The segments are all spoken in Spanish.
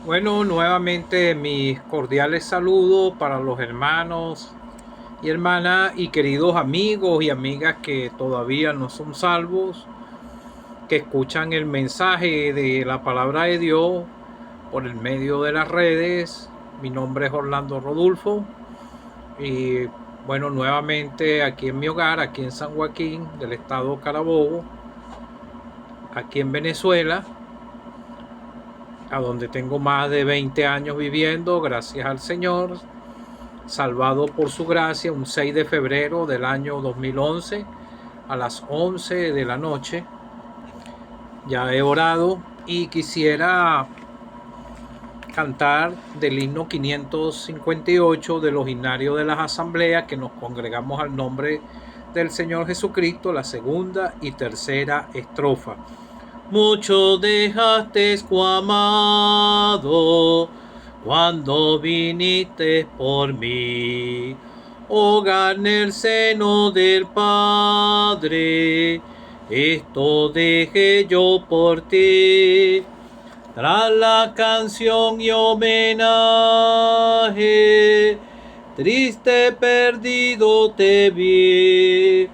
Bueno, nuevamente mis cordiales saludos para los hermanos y hermanas y queridos amigos y amigas que todavía no son salvos, que escuchan el mensaje de la palabra de Dios por el medio de las redes. Mi nombre es Orlando Rodulfo y bueno, nuevamente aquí en mi hogar, aquí en San Joaquín del estado Carabobo, aquí en Venezuela, a donde tengo más de 20 años viviendo, gracias al Señor, salvado por su gracia, un 6 de febrero del año 2011 a las 11 de la noche. Ya he orado y quisiera cantar del himno 558 de los himnarios de las asambleas que nos congregamos al nombre del Señor Jesucristo, la segunda y tercera estrofa. Mucho dejaste, oh amado, cuando viniste por mí. Hogar en el seno del Padre, esto dejé yo por ti. Tras la canción y homenaje, triste perdido te vi.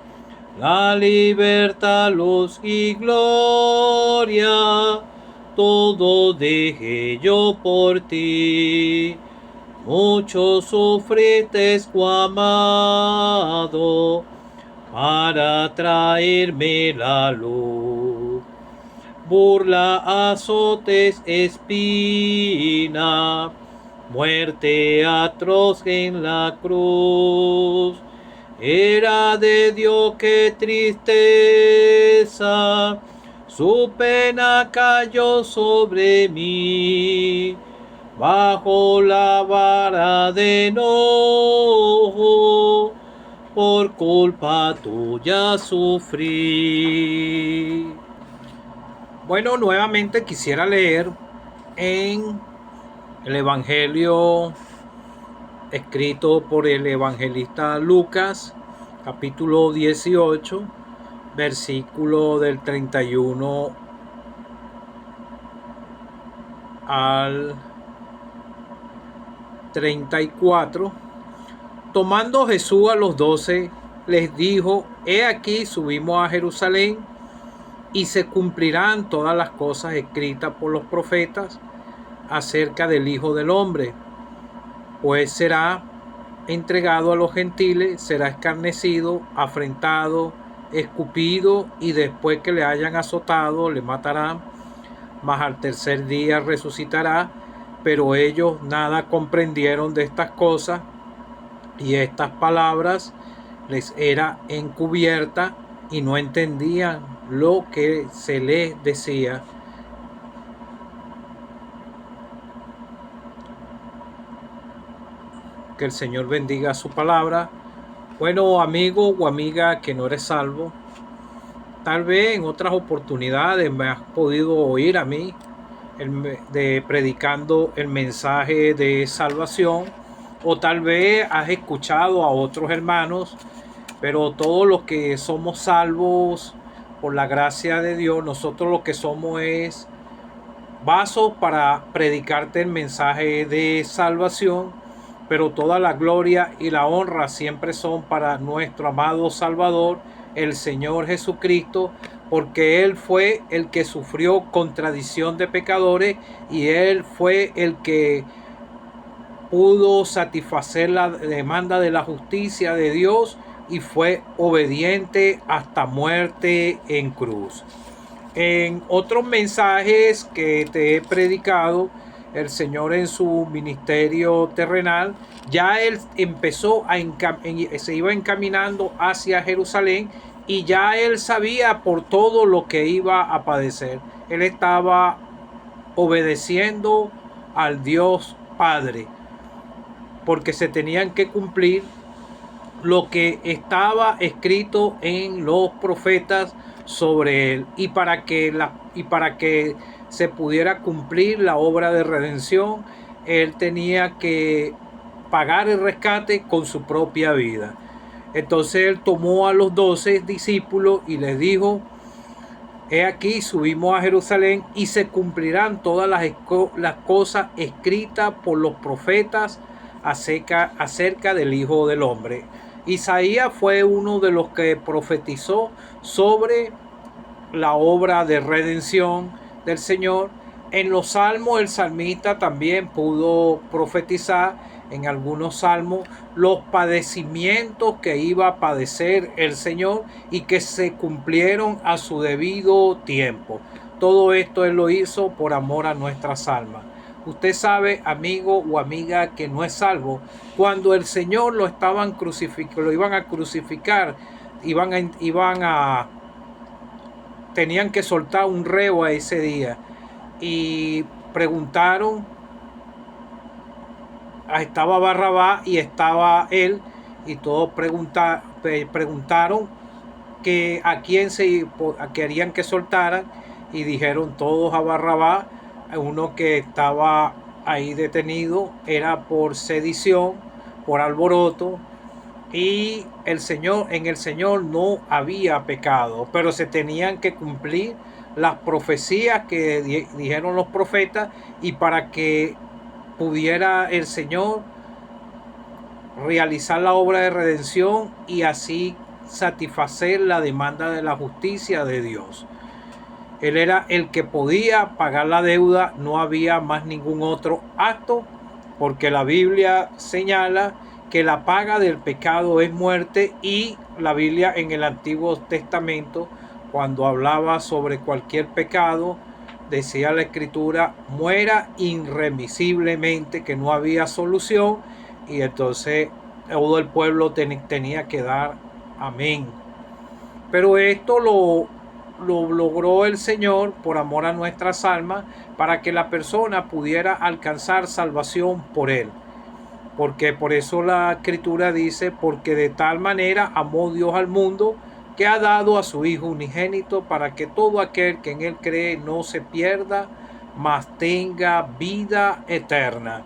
La libertad, luz y gloria, todo dejé yo por ti. Mucho sufriste, oh amado, para traerme la luz. Burla, azotes, espina, muerte atroz en la cruz. Era de Dios, qué tristeza, su pena cayó sobre mí. Bajo la vara de enojo, por culpa tuya sufrí. Bueno, nuevamente quisiera leer en el Evangelio escrito por el evangelista Lucas, capítulo 18, versículo del 31 al 34. Tomando Jesús a los 12, les dijo: He aquí, subimos a Jerusalén, y se cumplirán todas las cosas escritas por los profetas acerca del Hijo del Hombre, pues será entregado a los gentiles, será escarnecido, afrentado, escupido, y después que le hayan azotado, le matarán, mas al tercer día resucitará. Pero ellos nada comprendieron de estas cosas, y estas palabras les era encubierta, y no entendían lo que se les decía. Que el Señor bendiga su palabra. Bueno, amigo o amiga que no eres salvo, tal vez en otras oportunidades me has podido oír a mí predicando el mensaje de salvación, o tal vez has escuchado a otros hermanos, pero todos los que somos salvos por la gracia de Dios, nosotros lo que somos es vasos para predicarte el mensaje de salvación, pero toda la gloria y la honra siempre son para nuestro amado Salvador, el Señor Jesucristo, porque Él fue el que sufrió contradicción de pecadores, y Él fue el que pudo satisfacer la demanda de la justicia de Dios y fue obediente hasta muerte en cruz. En otros mensajes que te he predicado, el Señor en su ministerio terrenal, ya Él empezó se iba encaminando hacia Jerusalén, y ya Él sabía por todo lo que iba a padecer. Él estaba obedeciendo al Dios Padre, porque se tenían que cumplir lo que estaba escrito en los profetas sobre él, y para que se pudiera cumplir la obra de redención, él tenía que pagar el rescate con su propia vida. Entonces él tomó a los 12 discípulos y les dijo: He aquí, subimos a Jerusalén y se cumplirán todas las cosas escritas por los profetas acerca del Hijo del Hombre. Isaías fue uno de los que profetizó sobre la obra de redención del Señor. En los salmos el salmista también pudo profetizar en algunos salmos los padecimientos que iba a padecer el Señor y que se cumplieron a su debido tiempo. Todo esto Él lo hizo por amor a nuestras almas. Usted sabe, amigo o amiga, que no es salvo. Cuando el Señor lo iban a crucificar, tenían que soltar un reo a ese día. Y preguntaron, estaba Barrabás y estaba él, y todos preguntaron que a quién querían que soltaran, y dijeron todos a Barrabás. Uno que estaba ahí detenido era por sedición, por alboroto, y en el Señor no había pecado, pero se tenían que cumplir las profecías que dijeron los profetas, y para que pudiera el Señor realizar la obra de redención y así satisfacer la demanda de la justicia de Dios. Él era el que podía pagar la deuda, no había más ningún otro acto, porque la Biblia señala que la paga del pecado es muerte, y la Biblia en el Antiguo Testamento, cuando hablaba sobre cualquier pecado, decía la Escritura, muera irremisiblemente, que no había solución, y entonces todo el pueblo tenía que dar amén. Pero esto lo logró el Señor por amor a nuestras almas, para que la persona pudiera alcanzar salvación por Él. Porque por eso la Escritura dice, porque de tal manera amó Dios al mundo, que ha dado a su Hijo unigénito, para que todo aquel que en Él cree no se pierda, mas tenga vida eterna.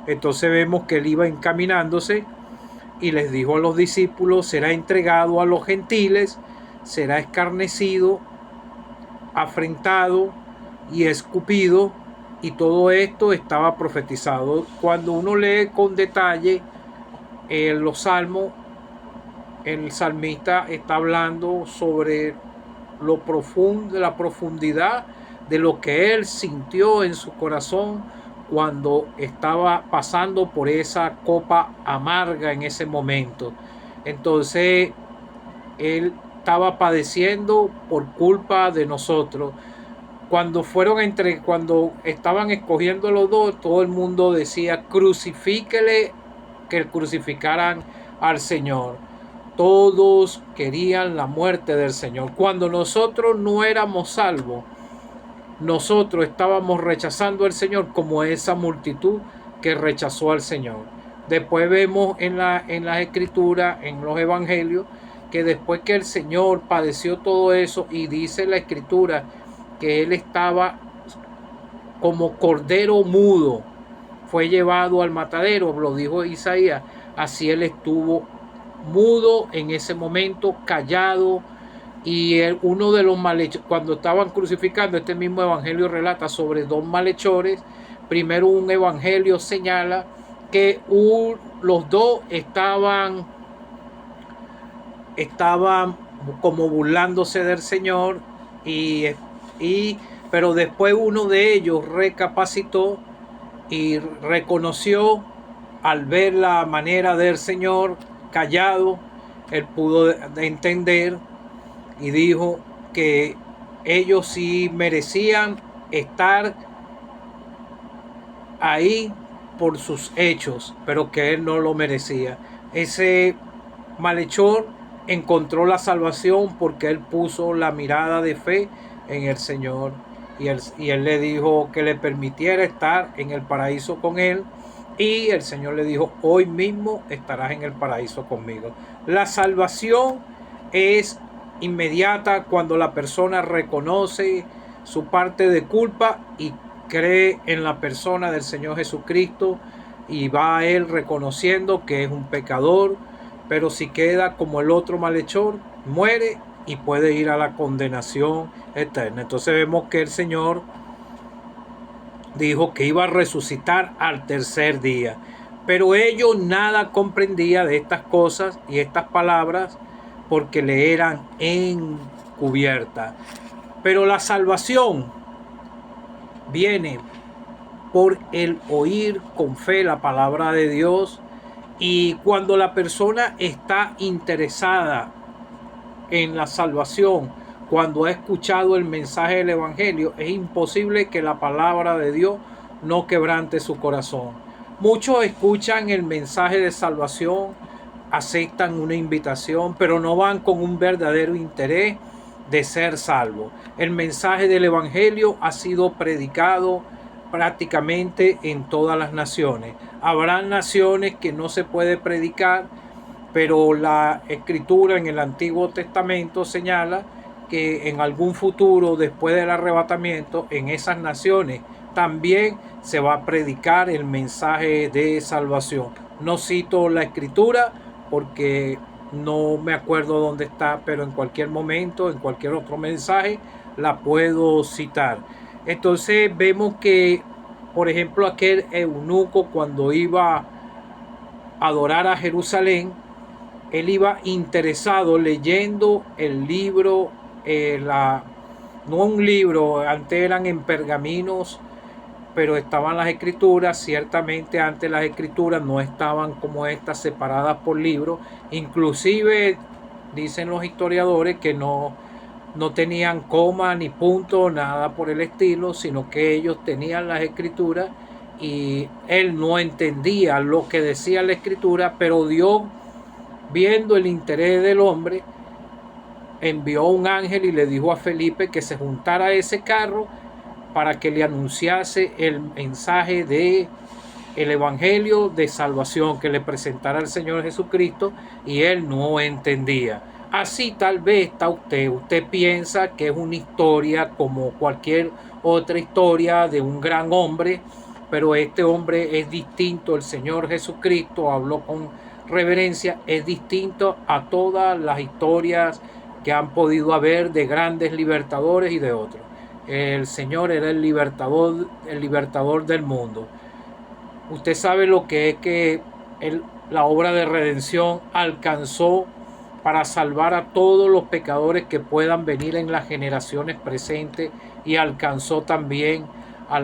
Entonces vemos que Él iba encaminándose y les dijo a los discípulos, será entregado a los gentiles, será escarnecido, afrentado y escupido, y todo esto estaba profetizado. Cuando uno lee con detalle los salmos, el salmista está hablando sobre la profundidad de lo que él sintió en su corazón cuando estaba pasando por esa copa amarga en ese momento. Entonces él estaba padeciendo por culpa de nosotros. Cuando estaban escogiendo los dos, todo el mundo decía, crucifíquele, que crucificaran al Señor. Todos querían la muerte del Señor. Cuando nosotros no éramos salvos, nosotros estábamos rechazando al Señor, como esa multitud que rechazó al Señor. Después vemos en las Escrituras, en los Evangelios, que después que el Señor padeció todo eso, y dice la Escritura que Él estaba como cordero mudo, fue llevado al matadero, lo dijo Isaías, así Él estuvo mudo en ese momento, callado. Y uno de los malhechores, cuando estaban crucificando, este mismo evangelio relata sobre dos malhechores. Primero, un evangelio señala que los dos estaban como burlándose del Señor, pero después uno de ellos recapacitó y reconoció, al ver la manera del Señor callado, él pudo entender y dijo que ellos sí merecían estar ahí por sus hechos, pero que él no lo merecía. Ese malhechor encontró la salvación porque él puso la mirada de fe en el Señor, y él le dijo que le permitiera estar en el paraíso con él, y el Señor le dijo, hoy mismo estarás en el paraíso conmigo. La salvación es inmediata cuando la persona reconoce su parte de culpa y cree en la persona del Señor Jesucristo, y va a Él reconociendo que es un pecador. Pero si queda como el otro malhechor, muere y puede ir a la condenación eterna. Entonces vemos que el Señor dijo que iba a resucitar al tercer día. Pero ellos nada comprendían de estas cosas y estas palabras porque le eran encubiertas. Pero la salvación viene por el oír con fe la palabra de Dios, y cuando la persona está interesada en la salvación, cuando ha escuchado el mensaje del Evangelio, es imposible que la palabra de Dios no quebrante su corazón. Muchos escuchan el mensaje de salvación, aceptan una invitación, pero no van con un verdadero interés de ser salvo. El mensaje del Evangelio ha sido predicado prácticamente en todas las naciones. Habrán naciones que no se puede predicar, pero la escritura en el Antiguo Testamento señala que en algún futuro, después del arrebatamiento, en esas naciones también se va a predicar el mensaje de salvación. No cito la escritura porque no me acuerdo dónde está, pero en cualquier momento, en cualquier otro mensaje, la puedo citar. Entonces vemos que, por ejemplo, aquel eunuco, cuando iba a adorar a Jerusalén, él iba interesado leyendo el libro, no un libro, antes eran en pergaminos, pero estaban las escrituras. Ciertamente antes las escrituras no estaban como estas separadas por libros. Inclusive dicen los historiadores que no tenían coma ni punto, nada por el estilo, sino que ellos tenían las escrituras y él no entendía lo que decía la escritura, pero Dios, viendo el interés del hombre, envió un ángel y le dijo a Felipe que se juntara a ese carro para que le anunciase el mensaje de el evangelio de salvación, que le presentara al Señor Jesucristo, y él no entendía. Así tal vez está usted piensa que es una historia como cualquier otra historia de un gran hombre, pero este hombre es distinto. El Señor Jesucristo habló con reverencia, es distinto a todas las historias que han podido haber de grandes libertadores y de otros. El Señor era el libertador del mundo. Usted sabe lo que es que la obra de redención alcanzó para salvar a todos los pecadores que puedan venir en las generaciones presentes, y alcanzó también a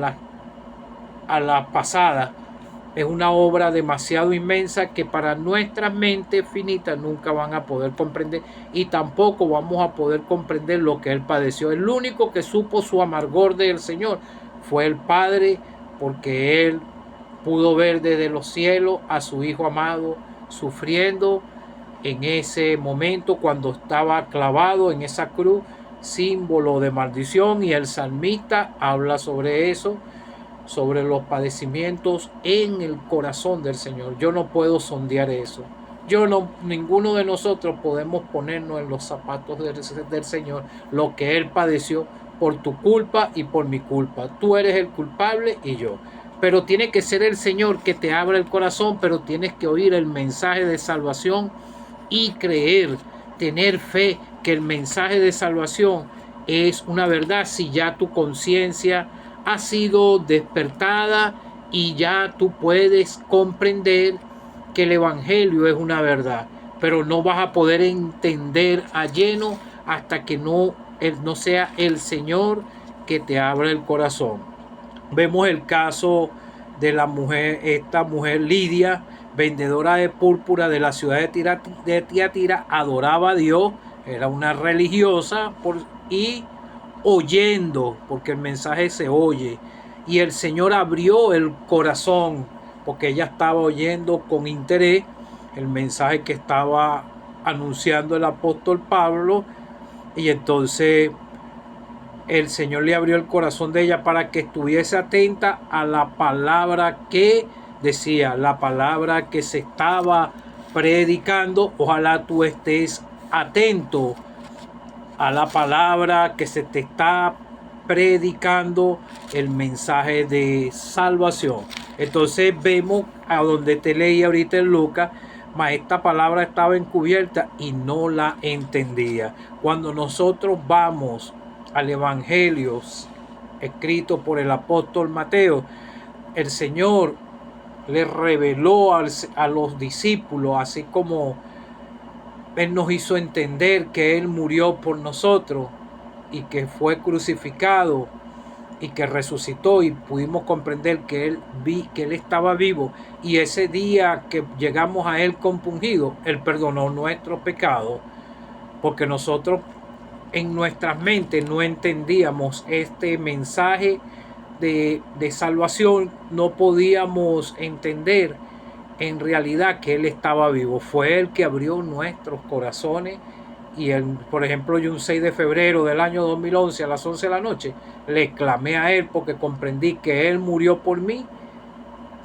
la pasada. Es una obra demasiado inmensa que para nuestras mentes finitas nunca van a poder comprender, y tampoco vamos a poder comprender lo que él padeció. El único que supo su amargor del Señor fue el Padre, porque él pudo ver desde los cielos a su Hijo amado sufriendo en ese momento cuando estaba clavado en esa cruz, símbolo de maldición, y el salmista habla sobre eso, sobre los padecimientos en el corazón del Señor. Yo no puedo sondear eso. Ninguno de nosotros podemos ponernos en los zapatos del Señor, lo que Él padeció por tu culpa y por mi culpa. Tú eres el culpable y yo. Pero tiene que ser el Señor que te abra el corazón, pero tienes que oír el mensaje de salvación y creer, tener fe que el mensaje de salvación es una verdad. Si ya tu conciencia ha sido despertada y ya tú puedes comprender que el evangelio es una verdad, pero no vas a poder entender a lleno hasta que no sea el Señor que te abra el corazón. Vemos el caso de esta mujer Lidia, vendedora de púrpura de la ciudad de Tiatira, adoraba a Dios, era una religiosa y oyendo, porque el mensaje se oye, y el Señor abrió el corazón porque ella estaba oyendo con interés el mensaje que estaba anunciando el apóstol Pablo, y entonces el Señor le abrió el corazón de ella para que estuviese atenta a la palabra que decía, la palabra que se estaba predicando. Ojalá tú estés atento a la palabra que se te está predicando, el mensaje de salvación. Entonces vemos a donde te leí ahorita en Lucas, mas esta palabra estaba encubierta y no la entendía. Cuando nosotros vamos al Evangelio escrito por el apóstol Mateo, el Señor le reveló a los discípulos, así como Él nos hizo entender que Él murió por nosotros y que fue crucificado y que resucitó, y pudimos comprender que Él estaba vivo, y ese día que llegamos a Él compungido, Él perdonó nuestros pecados, porque nosotros en nuestras mentes no entendíamos este mensaje de salvación, no podíamos entender en realidad que Él estaba vivo. Fue Él que abrió nuestros corazones. Y por ejemplo, yo un 6 de febrero del año 2011 a las 11 de la noche le clamé a Él porque comprendí que Él murió por mí,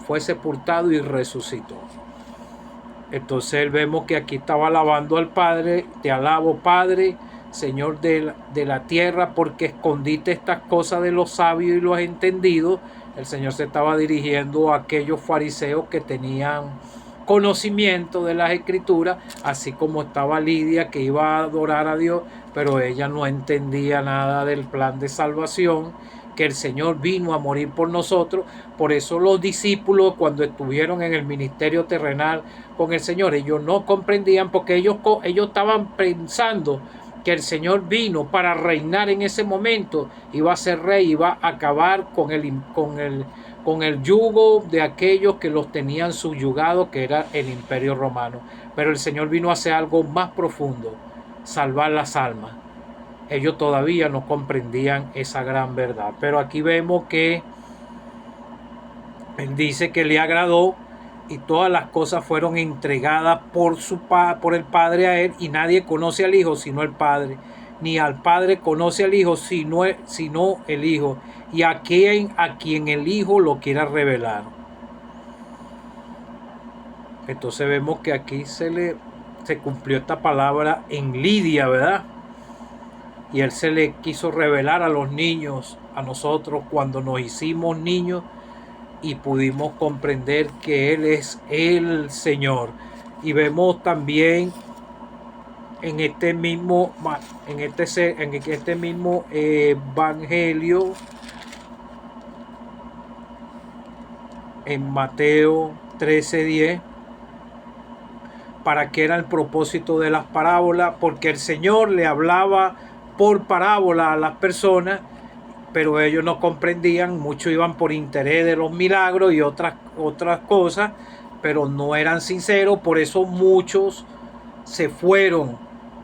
fue sepultado y resucitó. Entonces vemos que aquí estaba alabando al Padre. Te alabo, Padre, Señor de la tierra, porque escondiste estas cosas de los sabios y los entendidos. El Señor se estaba dirigiendo a aquellos fariseos que tenían conocimiento de las escrituras, así como estaba Lidia, que iba a adorar a Dios, pero ella no entendía nada del plan de salvación, que el Señor vino a morir por nosotros. Por eso los discípulos, cuando estuvieron en el ministerio terrenal con el Señor, ellos no comprendían, porque ellos estaban pensando que el Señor vino para reinar en ese momento, iba a ser rey, iba a acabar con el yugo de aquellos que los tenían subyugados, que era el Imperio Romano. Pero el Señor vino a hacer algo más profundo, salvar las almas. Ellos todavía no comprendían esa gran verdad. Pero aquí vemos que Él dice que le agradó y todas las cosas fueron entregadas por el Padre a Él, y nadie conoce al Hijo sino el Padre, ni al Padre conoce al Hijo sino el Hijo, y a quien el Hijo lo quiera revelar. Entonces vemos que aquí se cumplió esta palabra en Lidia, ¿verdad? Y Él se le quiso revelar a los niños, a nosotros, cuando nos hicimos niños y pudimos comprender que Él es el Señor. Y vemos también en este mismo evangelio, en Mateo 13:10, para qué era el propósito de las parábolas, porque el Señor le hablaba por parábola a las personas, pero ellos no comprendían. Muchos iban por interés de los milagros y otras cosas, pero no eran sinceros. Por eso muchos se fueron,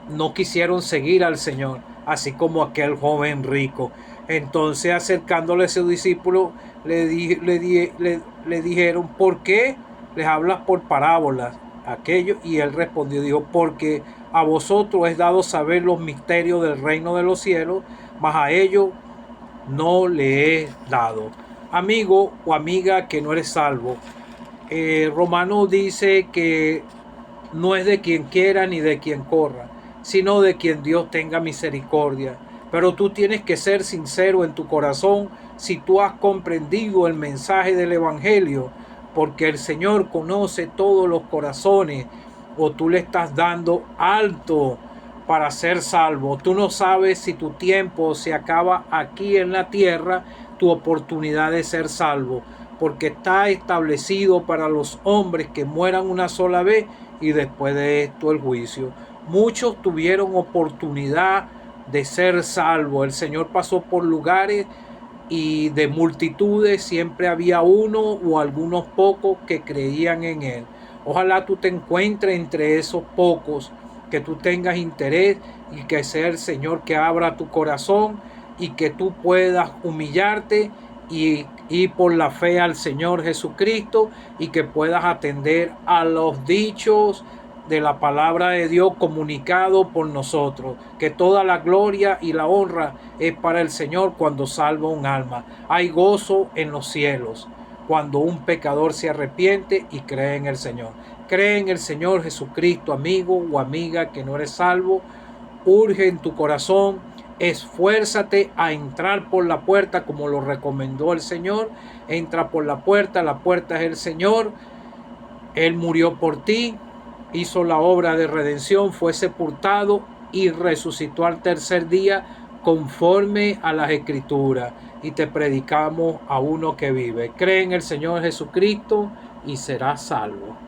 no quisieron seguir al Señor, así como aquel joven rico. Entonces, acercándole a sus discípulos, le dijeron: ¿por qué les hablas por parábolas aquello? Y él respondió, dijo: porque a vosotros es dado saber los misterios del reino de los cielos, mas a ellos no le he dado. Amigo o amiga que no eres salvo, Romano dice que no es de quien quiera ni de quien corra, sino de quien Dios tenga misericordia. Pero tú tienes que ser sincero en tu corazón si tú has comprendido el mensaje del Evangelio, porque el Señor conoce todos los corazones, o tú le estás dando alto para ser salvo. Tú no sabes si tu tiempo se acaba aquí en la tierra, tu oportunidad de ser salvo, porque está establecido para los hombres que mueran una sola vez y después de esto el juicio. Muchos tuvieron oportunidad de ser salvos. El Señor pasó por lugares y de multitudes siempre había uno o algunos pocos que creían en Él. Ojalá tú te encuentres entre esos pocos, que tú tengas interés y que sea el Señor que abra tu corazón y que tú puedas humillarte y ir por la fe al Señor Jesucristo, y que puedas atender a los dichos de la palabra de Dios comunicado por nosotros, que toda la gloria y la honra es para el Señor cuando salva un alma. Hay gozo en los cielos cuando un pecador se arrepiente y cree en el Señor. Cree en el Señor Jesucristo, amigo o amiga que no eres salvo. Urge en tu corazón, esfuérzate a entrar por la puerta como lo recomendó el Señor. Entra por la puerta es el Señor. Él murió por ti, hizo la obra de redención, fue sepultado y resucitó al tercer día conforme a las Escrituras. Y te predicamos a uno que vive. Cree en el Señor Jesucristo y serás salvo.